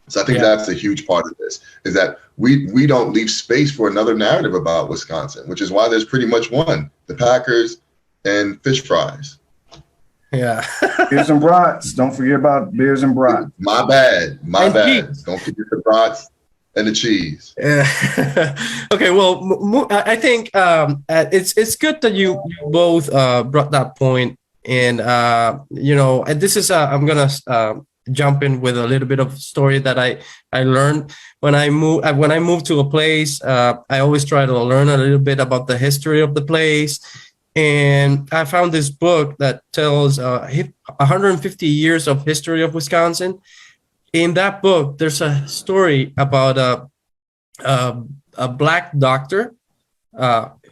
So I think that's a huge part of this, is that we don't leave space for another narrative about Wisconsin, which is why there's pretty much one, the Packers and fish fries. Yeah. Beers and brats. Don't forget about beers and brats. My bad. And bad. cheese. Don't forget the brats and the cheese. Okay, well, I think it's good that you both brought that point, and and this is I'm gonna jump in with a little bit of story that I learned when I moved to a place. I always try to learn a little bit about the history of the place, and I found this book that tells 150 years of history of Wisconsin. In that book, there's a story about a black doctor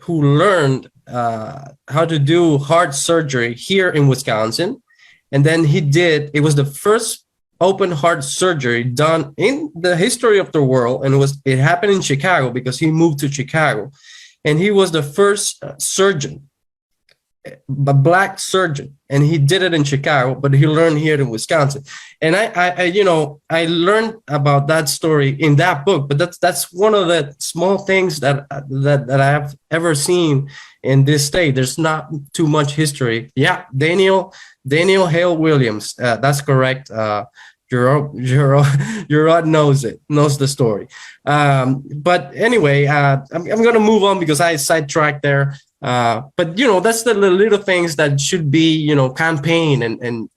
who learned how to do heart surgery here in Wisconsin. And then it was the first open heart surgery done in the history of the world. And it happened in Chicago because he moved to Chicago. And he was the first surgeon, a black surgeon, and he did it in Chicago, but he learned here in Wisconsin. And I learned about that story in that book, but that's one of the small things that I have ever seen in this state. There's not too much history. Yeah, Daniel Hale Williams, that's correct. Gerard knows the story. But anyway, I'm going to move on because I sidetracked there. But that's the little things that should be campaign and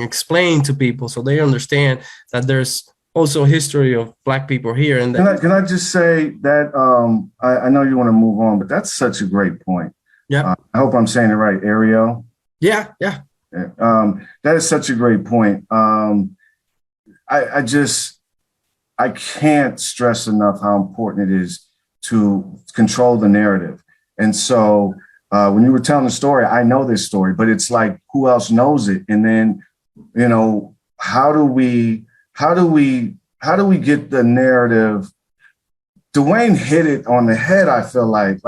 explain to people so they understand that there's also a history of black people here. And can I just say that I know you want to move on, but that's such a great point. Yeah, I hope I'm saying it right, Ariel. Yeah. That is such a great point. I can't stress enough how important it is to control the narrative. And so when you were telling the story, I know this story, but it's like, who else knows it? And then, how do we get the narrative? Dwayne hit it on the head. I feel like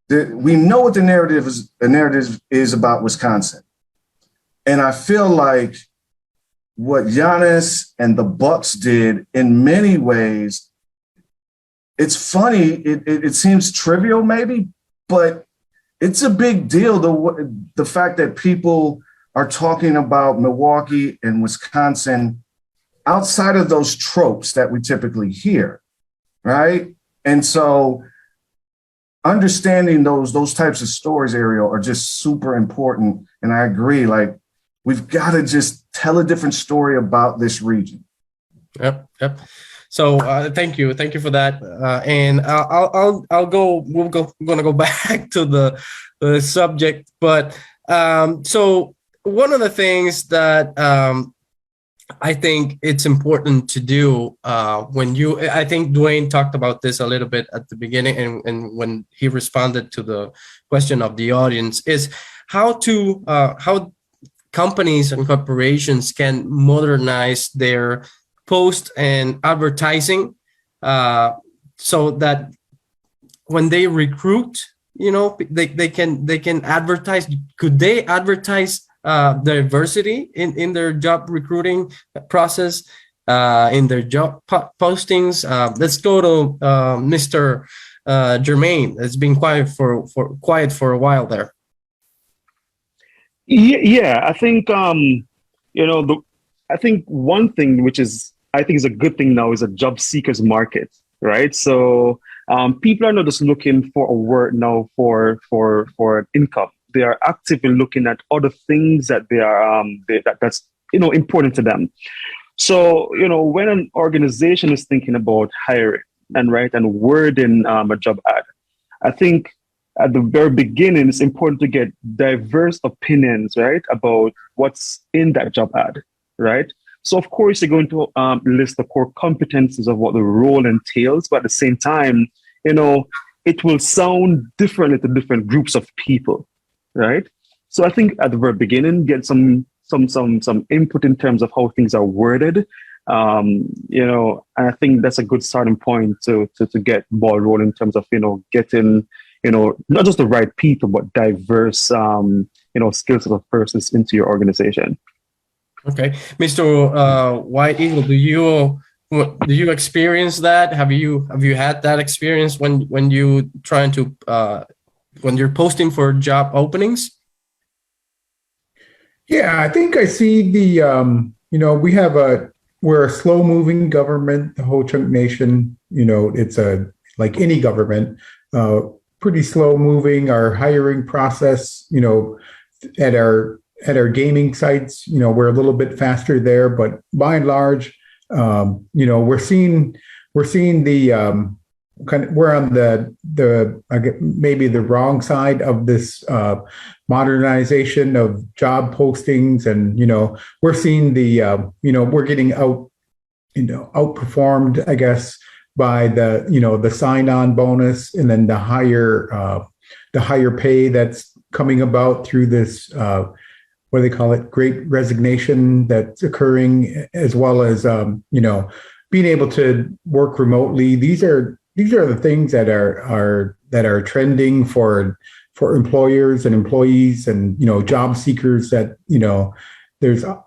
we know what the narrative is about Wisconsin. And I feel like what Giannis and the Bucks did in many ways, it's funny. It seems trivial maybe, but it's a big deal. The fact that people are talking about Milwaukee and Wisconsin outside of those tropes that we typically hear, right? And so understanding those types of stories, Ariel, are just super important. And I agree, like, we've got to just tell a different story about this region. Yep. So thank you for that. And we're gonna go back to the subject. But so one of the things that I think it's important to do I think Dwayne talked about this a little bit at the beginning, and when he responded to the question of the audience, is how companies and corporations can modernize their post and advertising so that when they recruit, they can advertise. Could they advertise diversity in their job recruiting process, in their job postings? Let's go to Mr. Jermaine. It's been quiet for a while there. Yeah, I think I think one thing which is I think is a good thing now is a job seekers market, right? So people are not just looking for a work now for income. They are actively looking at other things that they are that's important to them. So when an organization is thinking about hiring and wording a job ad, I think at the very beginning it's important to get diverse opinions, right, about what's in that job ad, right? So of course you're going to list the core competencies of what the role entails, but at the same time, it will sound differently to different groups of people, right? So I think at the very beginning, get some input in terms of how things are worded, and I think that's a good starting point to get ball rolling in terms of getting not just the right people but diverse skills of persons into your organization. Okay, Mr. White Eagle, do you experience that? Have you had that experience when you trying to when you're posting for job openings? Yeah, I think I see we're a slow moving government, the Ho Chunk Nation. It's like any government, pretty slow moving. Our hiring process, at our gaming sites, we're a little bit faster there, but by and large, we're seeing the we're on maybe the wrong side of this modernization of job postings, and we're seeing we're getting outperformed, I guess, by the sign-on bonus and then the higher pay that's coming about through this what do they call it, great resignation that's occurring, as well as being able to work remotely. These are the things that are trending for employers and employees and job seekers, that there's a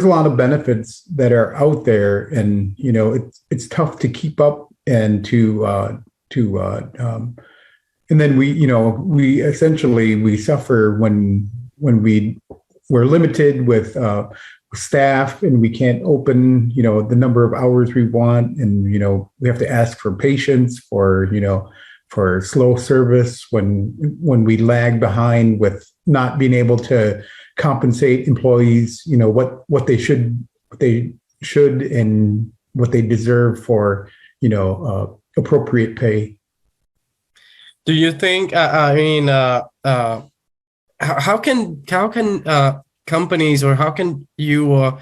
lot of benefits that are out there, and it's tough to keep up and and then we essentially suffer when we're limited with staff, and we can't open the number of hours we want, and we have to ask for patience for slow service when we lag behind with not being able to compensate employees what they should and what they deserve for appropriate pay. Do you think how can companies, or how can you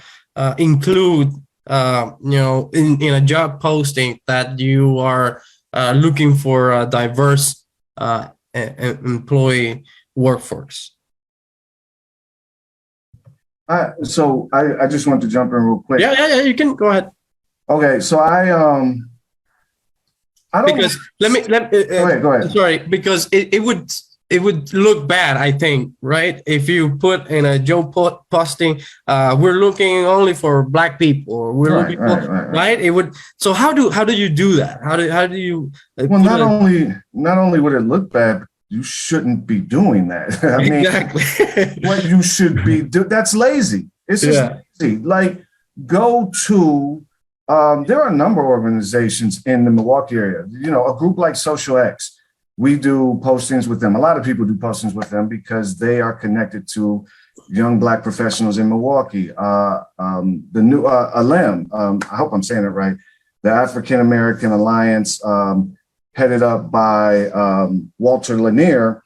include in a job posting that you are looking for a diverse employee workforce? So I just want to jump in real quick. Yeah, you can go ahead. Okay, so I don't, because go ahead. Sorry, because it would look bad, I think, right? If you put in a job posting, we're looking only for Black people, or we're looking for, right? It would. So how do you do that? How do you? Well, not only would it look bad, you shouldn't be doing that. I mean, exactly. What you should be that's lazy. It's just lazy. Like, go to. There are a number of organizations in the Milwaukee area. A group like Social X. We do postings with them. A lot of people do postings with them because they are connected to young Black professionals in Milwaukee. The new ALEM, I hope I'm saying it right, the African American Alliance, headed up by Walter Lanier,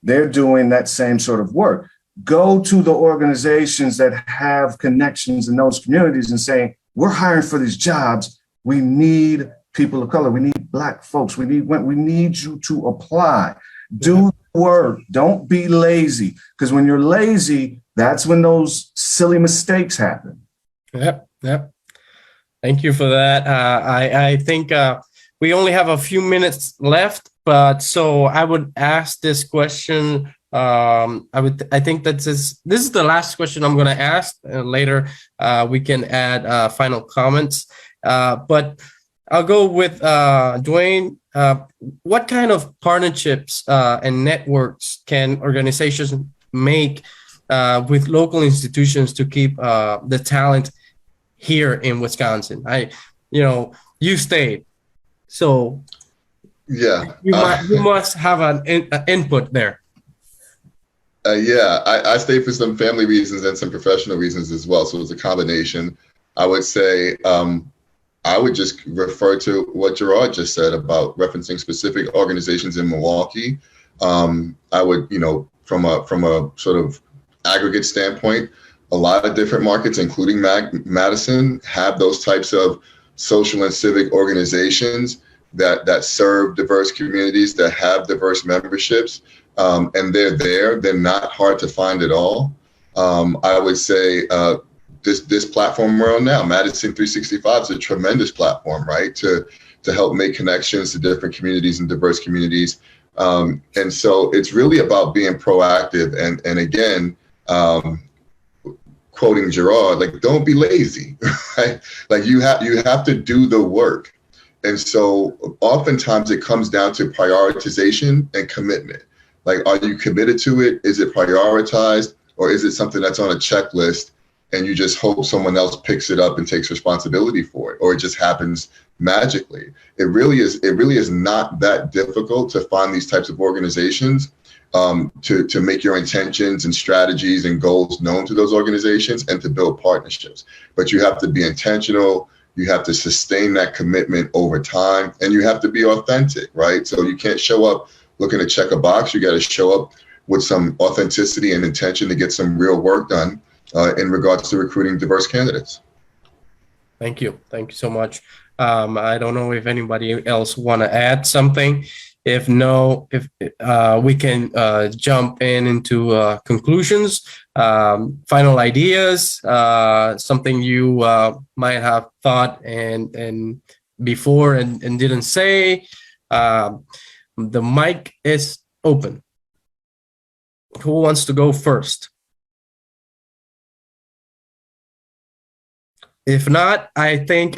they're doing that same sort of work. Go to the organizations that have connections in those communities and say, we're hiring for these jobs. We need people of color. We need Black folks. We need you to apply. Do the work. Don't be lazy. Because when you're lazy, that's when those silly mistakes happen. Yep. Thank you for that. I think we only have a few minutes left, but so I would ask this question. I think this is the last question I'm going to ask. Later, we can add final comments. But I'll go with Dwayne. What kind of partnerships and networks can organizations make with local institutions to keep the talent here in Wisconsin. You stayed, so Yeah. you must have an input there. Yeah, I stayed for some family reasons and some professional reasons as well. So it was a combination. I would say I would just refer to what Gerard just said about referencing specific organizations in Milwaukee. I would, from a sort of aggregate standpoint, a lot of different markets, including Madison, have those types of social and civic organizations that serve diverse communities, that have diverse memberships, and they're there. They're not hard to find at all. I would say this platform we're on now, Madison 365, is a tremendous platform, right, to help make connections to different communities and diverse communities. And so it's really about being proactive. And again, quoting Gerard, like, don't be lazy, right? Like you have to do the work. And so oftentimes it comes down to prioritization and commitment. Like, are you committed to it? Is it prioritized? Or is it something that's on a checklist and you just hope someone else picks it up and takes responsibility for it? Or it just happens magically? It really is not that difficult to find these types of organizations, to make your intentions and strategies and goals known to those organizations and to build partnerships. But you have to be intentional. You have to sustain that commitment over time, and you have to be authentic, right? So you can't show up looking to check a box. You got to show up with some authenticity and intention to get some real work done in regards to recruiting diverse candidates. Thank you so much. I don't know if anybody else want to add something. If no, we can jump into conclusions, final ideas, something you might have thought and before and didn't say. The mic is open. Who wants to go first? If not, I think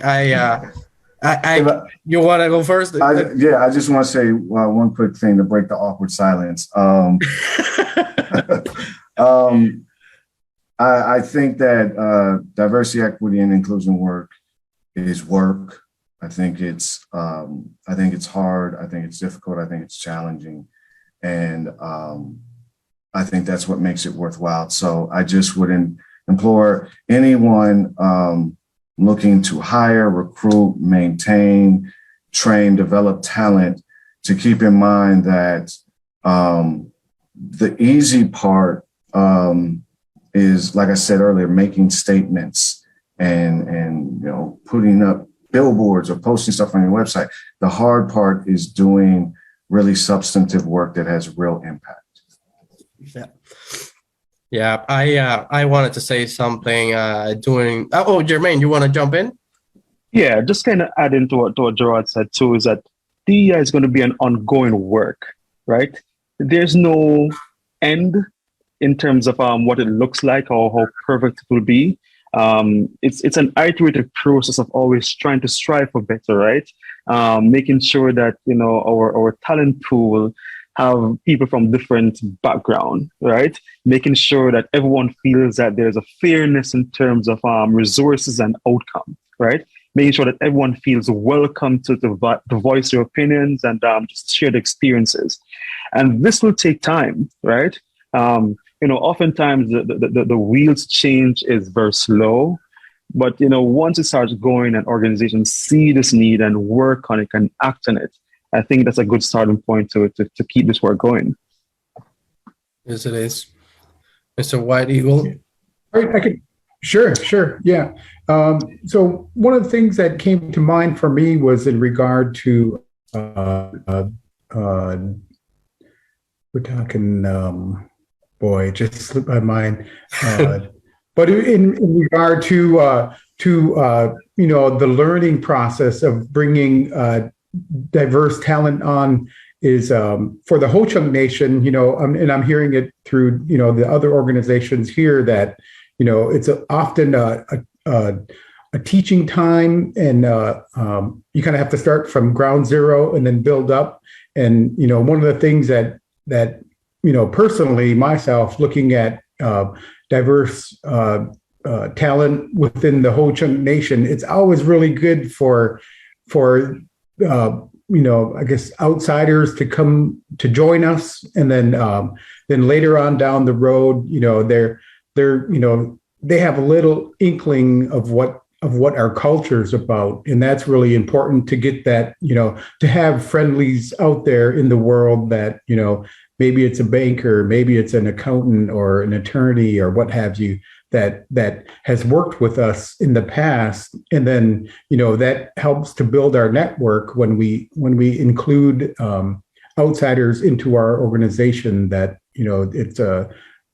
you want to go first? I just want to say one quick thing to break the awkward silence. I think that diversity, equity, and inclusion work is work. I think it's hard. I think it's difficult. I think it's challenging, and I think that's what makes it worthwhile. So I just would implore anyone looking to hire, recruit, maintain, train, develop talent to keep in mind that the easy part is, like I said earlier, making statements and putting up billboards or posting stuff on your website. The hard part is doing really substantive work that has real impact. Yeah. I wanted to say something. Jermaine, you want to jump in? Yeah, just kind of add into what Gerard said too, is that DEI is going to be an ongoing work, right? There's no end in terms of what it looks like or how perfect it will be. It's an iterative process of always trying to strive for better, right? Making sure that our talent pool have people from different background, right? Making sure that everyone feels that there's a fairness in terms of resources and outcome, right? Making sure that everyone feels welcome to voice their opinions and just share the experiences. And this will take time, right? Oftentimes the wheels change is very slow, but once it starts going and organizations see this need and work on it and act on it, I think that's a good starting point to keep this work going. Yes, it is. Mr. White Eagle. I could, sure, yeah. So one of the things that came to mind for me was in regard to we're talking. Boy, it just slipped my mind. But in regard to the learning process of bringing diverse talent on is for the Ho Chunk Nation, and I'm hearing it through the other organizations here that it's often a teaching time, and you kind of have to start from ground zero and then build up. And one of the things that personally, myself, looking at diverse talent within the Ho Chunk Nation, it's always really good for I guess outsiders to come to join us, and then later on down the road, they have a little inkling of what our culture is about, and that's really important to get that, to have friendlies out there in the world that, maybe it's a banker, maybe it's an accountant or an attorney or what have you, that has worked with us in the past, and then that helps to build our network when we include outsiders into our organization. That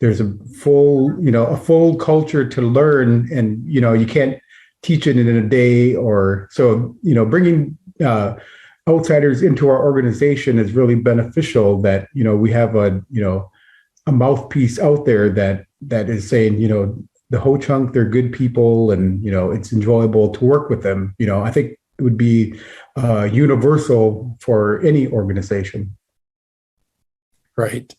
there's a full culture to learn, and you can't teach it in a day or so. Bringing outsiders into our organization is really beneficial. That we have a mouthpiece out there that is saying, the Ho Chunk, they're good people, and it's enjoyable to work with them. I think it would be universal for any organization. Right.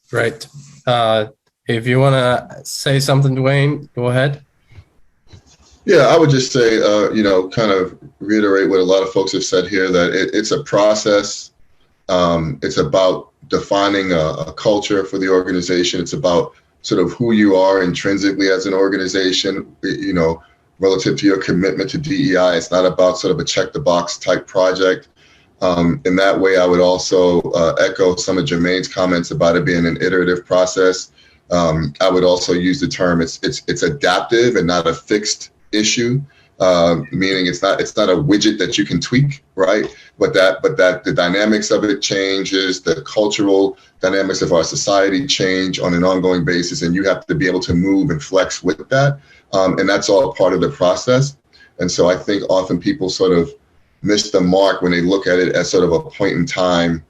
If you want to say something, Dwayne, go ahead. Yeah, I would just say, kind of reiterate what a lot of folks have said here, that it's a process. It's about defining a culture for the organization. It's about sort of who you are intrinsically as an organization, relative to your commitment to DEI. It's not about sort of a check the box type project. In that way, I would also echo some of Jermaine's comments about it being an iterative process. I would also use the term it's adaptive and not a fixed issue, meaning it's not a widget that you can tweak, right? But that the dynamics of it changes, the cultural dynamics of our society change on an ongoing basis, and you have to be able to move and flex with that. And that's all part of the process. And so I think often people sort of miss the mark when they look at it as sort of a point in time,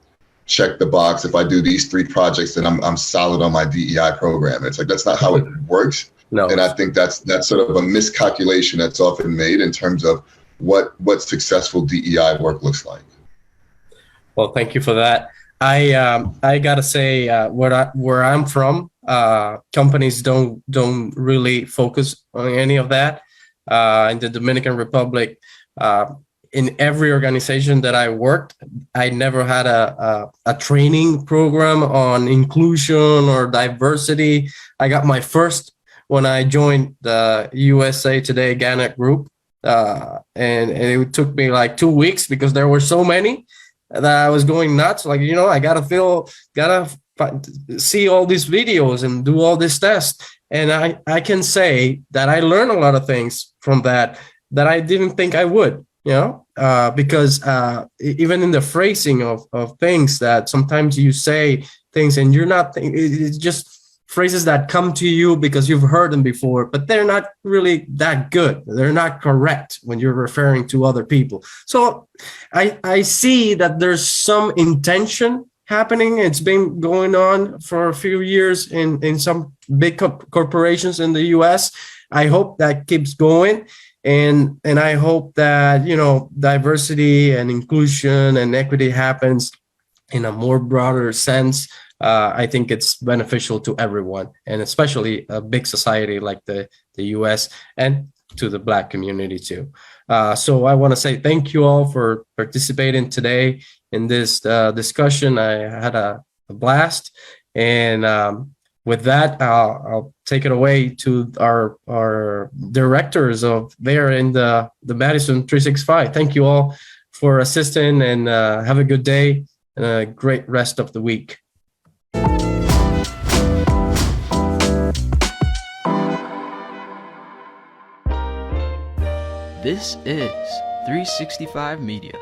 check the box. If I do these 3 projects, then I'm solid on my DEI program. It's like, that's not how it works. No. And I think that's sort of a miscalculation that's often made in terms of what successful DEI work looks like. Well, thank you for that. I gotta say, where I'm from, companies don't really focus on any of that. In the Dominican Republic, in every organization that I worked, I never had a training program on inclusion or diversity. I got my first when I joined the USA Today Ghana group, and it took me like 2 weeks because there were so many that I was going nuts. Like, I gotta see all these videos and do all this tests. And I can say that I learned a lot of things from that I didn't think I would, because even in the phrasing of things, that sometimes you say things and you're not, it's just phrases that come to you because you've heard them before, but they're not really that good. They're not correct when you're referring to other people. So I see that there's some intention happening. It's been going on for a few years in some big corporations in the US. I hope that keeps going. And I hope that, diversity and inclusion and equity happens in a more broader sense. I think it's beneficial to everyone, and especially a big society like the US, and to the Black community too. So I want to say thank you all for participating today in this discussion. I had a blast, and with that, I'll take it away to our directors there in the Madison 365. Thank you all for assisting, and have a good day and a great rest of the week. This is 365 Media.